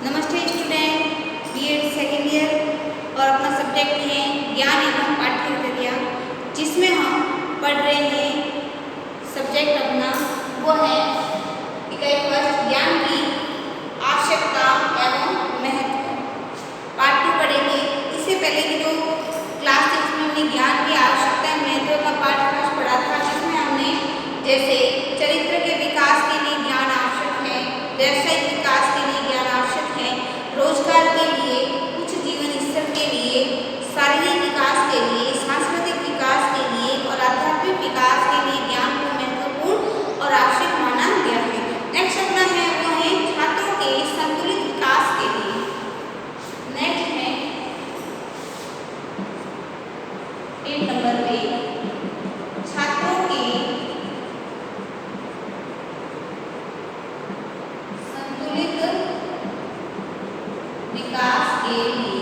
नमस्ते student, BEd second year और अपना सब्जेक्ट है ज्ञान एवं पाठ्यचर्या, जिसमें हम पढ़ रहे हैं सब्जेक्ट अपना वो है इकाई फर्स्ट ज्ञान की आवश्यकता एवं महत्व। पार्ट 2 पढ़ेंगे। इससे पहले की जो क्लास थी उसमें हमने ज्ञान की आवश्यकता एवं महत्व का पाठ फर्स्ट पढ़ा था, जिसमें हमने जैसे चरित्र के विकास के लिए ज्ञान आवश्यक है, व्यावसायिक विकास के लिए ज्ञान आवश्यक है, रोजगार के लिए, उच्च जीवन स्तर के लिए, शारीरिक विकास के लिए, सांस्कृतिक विकास के लिए और आध्यात्मिक विकास के लिए ज्ञान को महत्वपूर्ण और आवश्यक माना गया है। नेक्स्ट अपना है वो है छात्रों के संतुलित विकास के लिए। नेक्स्ट है पेज नंबर 1, छात्रों के संतुलित विकास के लिए।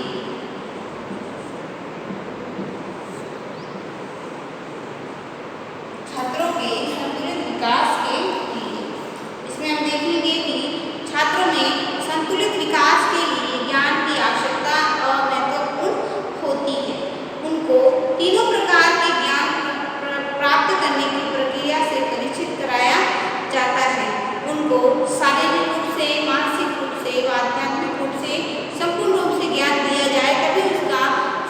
छात्रों के संतुलित विकास के लिए इसमें हम देखेंगे कि छात्रों में संतुलित विकास के लिए ज्ञान की आवश्यकता और महत्वपूर्ण होती है। उनको तीनों प्रकार के ज्ञान प्राप्त करने की प्रक्रिया से परिचित कराया जाता है। उनको शारीरिक रूप से, मानसिक रूप से व आध्यात्मिक रूप से संपूर्ण रूप से ज्ञान दिया जाए, तभी उसका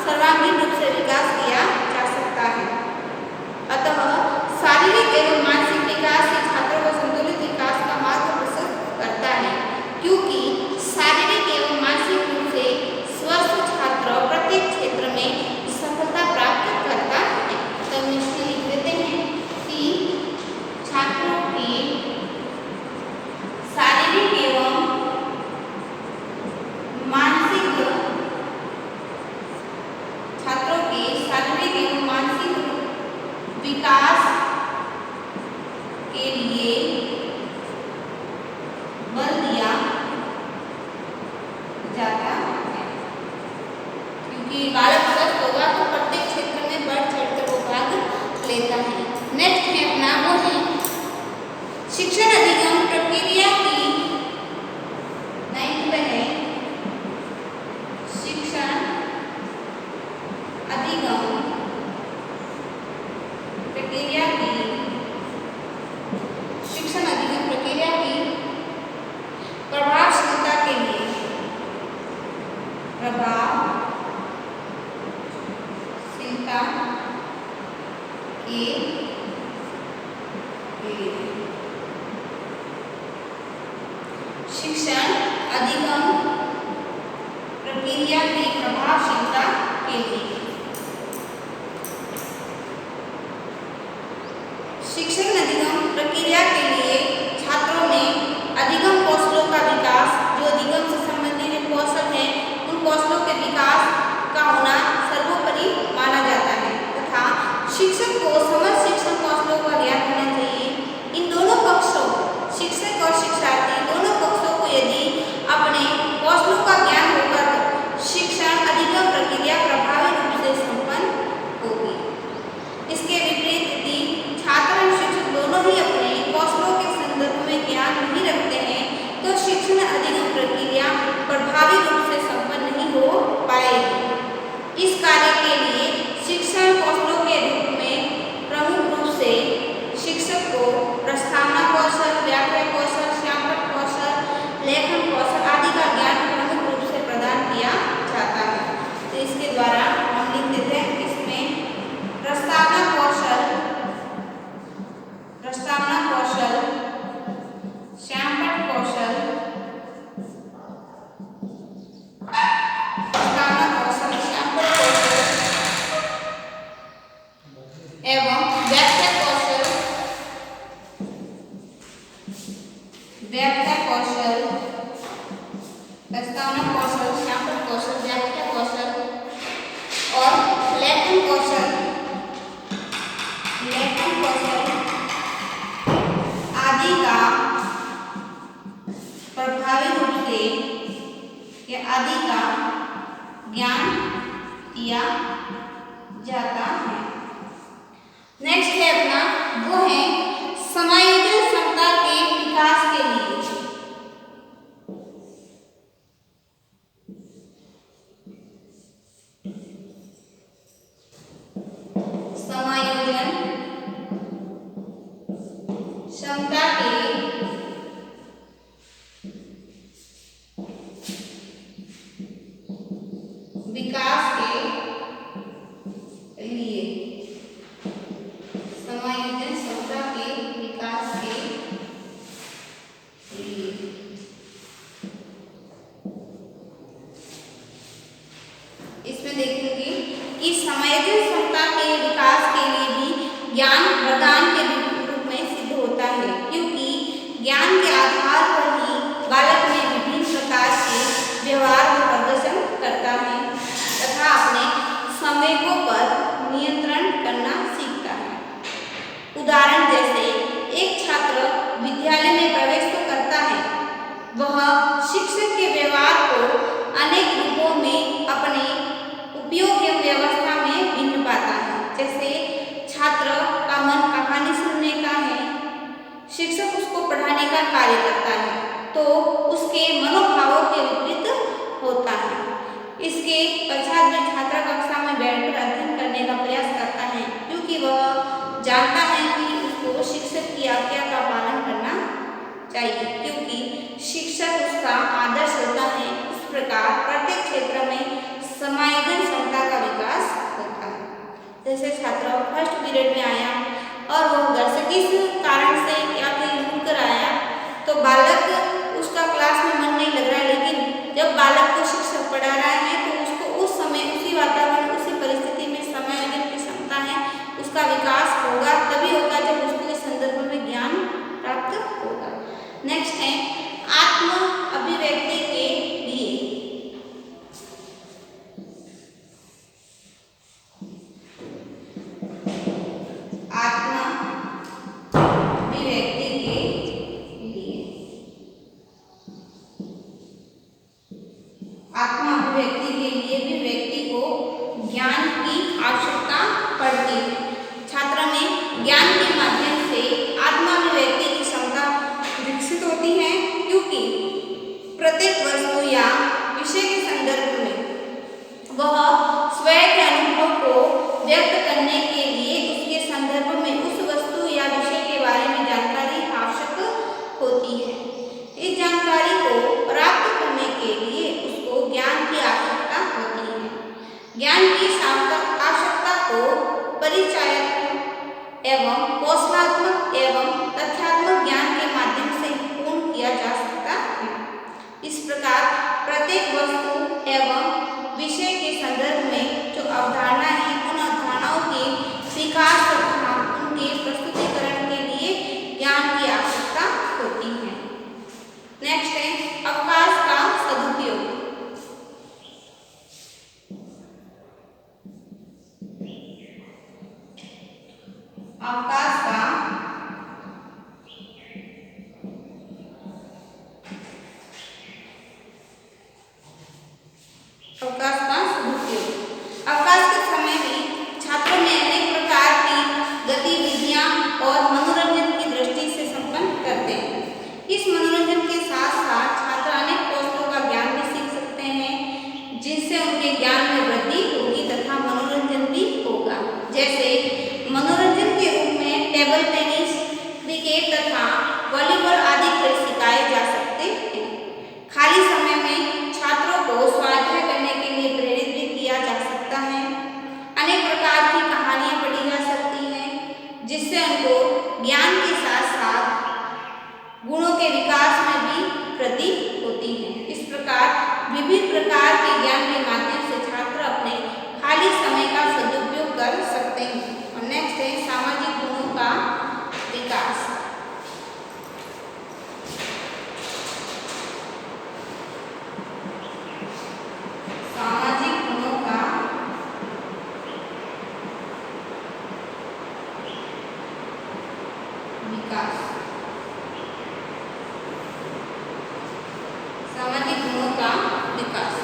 सर्वांगीण रूप से विकास किया जा सकता है। अतः शारीरिक एवं मानसिक विकास से छात्रों को संतुलित विकास का मार्ग प्रशस्त करता है, क्योंकि शारीरिक एवं मानसिक रूप से स्वस्थ छात्र प्रत्येक क्षेत्र में सफलता प्राप्त करता है। तो हम इसमें लिख देते हैं कि छात्रों की शारीरिक एवं मानसिक छात्रों के शारीरिक एवं मानसिक विकास के लिए बल दिया जाता है, क्योंकि बालक स्वस्थ होगा तो प्रत्येक क्षेत्र में बढ़ चढ़कर वो भाग लेता है। नेक्स्ट है अपना वो है शिक्षण अधिगम प्रक्रिया की। 9th में है शिक्षण अधिगम प्रक्रिया की। शिक्षण अधिगम प्रक्रिया की प्रभावशीलता के लिए, प्रभावशीलता के लिए शिक्षण अधिगम प्रक्रिया की प्रभावशीलता के लिए शिक्षण अधिगम प्रक्रिया के लिए छात्रों में अधिगम कौशलों का विकास, जो अधिगम से संबंधित कौशल हैं, उन कौशलों के विकास का होना सर्वोपरि माना जाता है तथा शिक्षक को समस्त शिक्षण कौशलों का ज्ञान होना चाहिए। इन दोनों पक्षों, शिक्षक और शिक्षार्थी दोनों पक्षों को यदि अपने कौशलों का ज्ञान होगा तो शिक्षण अधिगम प्रक्रिया प्रभावी रूप से संपन्न होगी। इसके विपरीत यदि छात्र और शिक्षक दोनों ही अपने कौशलों के संदर्भ में ज्ञान नहीं रखते हैं तो शिक्षण अधिगम प्रक्रिया प्रभावी रूप से संपन्न नहीं हो पाएगी। इस कार्य के लिए शिक्षण कौशलों के रूप में प्रमुख रूप से शिक्षक को प्रस्तावना कौशल, व्याख्या कौशल, श्यामपट्ट कौशल, लेखन कौशल आदि का ज्ञान प्रमुख रूप से प्रदान किया जाता है। तो इसके द्वारा हम लिख देते हैं इसमें प्रस्तावना कौशल, श्यामपट्ट कौशल, एवं व्याख्या कौशल, प्रस्तावना कौशल, श्यामपट्ट कौशल, व्याख्या कौशल और लेखन कौशल आदि का प्रभावी रूप से या आदि का ज्ञान दिया जाता है। नेक्स्ट है अपना वो है समायोजन क्षमता के विकास के लिए। ज्ञान वरदान के रूप में सिद्ध होता है, क्योंकि ज्ञान के आधार पर ही बालक में विभिन्न प्रकार के व्यवहार का प्रदर्शन करता है तथा अपने संवेगों पर नियंत्रण करना सीखता है। उदाहरण जैसे एक छात्र विद्यालय में प्रवेश तो करता है, वह शिक्षक के व्यवहार को अनेक रूपों में अपने उपयोग एवं व्यवस्था में भिन्न पाता है। जैसे छात्र का मन कहानी सुनने का है, शिक्षक उसको पढ़ाने का कार्य करता है तो उसके मनोभावों के विपरीत होता है। इसके पश्चात भी छात्र कक्षा में बैठकर अध्ययन करने का प्रयास करता है, क्योंकि वह जानता है कि उसको शिक्षक की आज्ञा का पालन करना चाहिए, क्योंकि शिक्षक उसका आदर्श होता है। इस प्रकार प्रत्येक क्षेत्र में समायोजन क्षमता का विकास होता है। जैसे छात्र फर्स्ट पीरियड में आया और वह घर से किस कारण से या कहीं भूल कर आया तो बालक उसका क्लास में मन नहीं लग रहा है, लेकिन जब बालक को शिक्षक पढ़ा रहा है तो उसको उस समय उसी वातावरण उसी परिस्थिति में समायोजन की क्षमता है उसका विकास होगा, तभी होगा जब उसको इस संदर्भ में ज्ञान प्राप्त होगा। नेक्स्ट है आत्म अभिव्यक्ति के लिए। आत्म अभिव्यक्ति के लिए आत्म अभिव्यक्ति के लिए भी व्यक्ति को ज्ञान की आवश्यकता पड़ती है। छात्र में ज्ञान के माध्यम से आत्माभिव्यक्ति की क्षमता विकसित होती है, क्योंकि प्रत्येक वस्तु या विषय के संदर्भ में वह स्वयं के अनुभव को व्यक्त करने के लिए उसके संदर्भ में उस वस्तु या विषय के बारे में जानकारी आवश्यक होती है। इस जानकारी को प्राप्त करने के लिए उसको ज्ञान की आवश्यकता होती है। ज्ञान की आवश्यकता को परिचयात्मक एवं कौशलात्मक एवं तथ्यात्मक ज्ञान के माध्यम से पूर्ण किया जा सकता है। इस प्रकार प्रत्येक वस्तु एवं विषय के संदर्भ में जो अवधारणा है उन अवधारणाओं के विकास तथा उनके प्रस्तुतिकरण के लिए ज्ञान की आवश्यकता होती है। नेक्स्ट है अवकाश का सदुपयोग। अवकाश का सदुपयोग। अवकाश के समय भी छात्रों में अनेक प्रकार की गतिविधियां और मनोरंजन की दृष्टि से संपन्न करते हैं। इस मनोरंजन के साथ साथ छात्र अनेक कौशलों का ज्ञान भी सीख सकते हैं, जिससे उनके ज्ञान में वृद्धि होगी तथा मनोरंजन भी होगा। जैसे मनोरंजन के रूप में टेबल टेनिस, क्रिकेट तथा वॉलीबॉल आदि खेल सिखाए जा सकते हैं। खाली समय में छात्रों को स्वाध्याय करने के लिए प्रेरित भी किया जा सकता है। अनेक प्रकार की कहानियां पढ़ी जा सकती हैं, जिससे उनको ज्ञान के साथ साथ गुणों के विकास में भी वृद्धि होती है। इस प्रकार विभिन्न प्रकार के ज्ञान के माध्यम से छात्र अपने खाली समय का सदुपयोग कर सकते हैं। और नेक्स्ट है सामाजिक गुणों का विकास। सामाजिक गुणों का विकास। सामाजिक गुणों का विकास।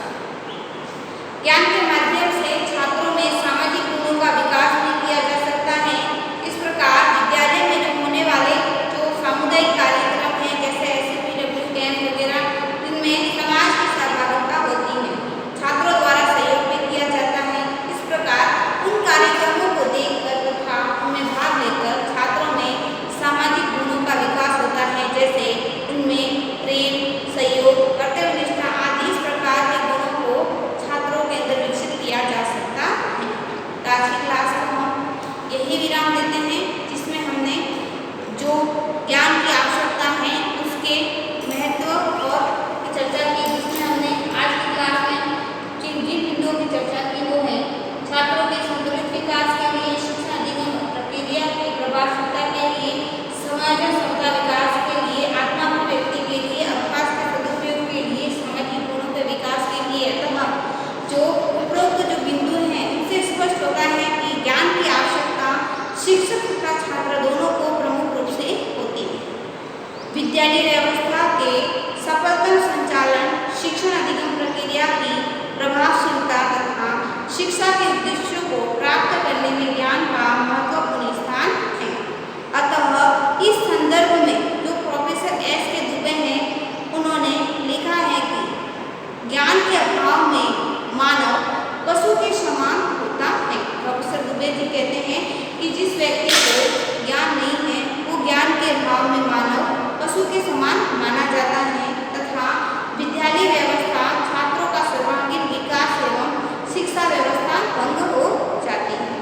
पशु के समान माना जाता है तथा विद्यालय व्यवस्था छात्रों का सर्वांगीण विकास एवं शिक्षा व्यवस्था भंग हो जाती है।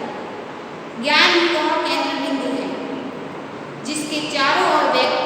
ज्ञान ही वह केंद्र बिंदु है जिसके चारों ओर व्यक्ति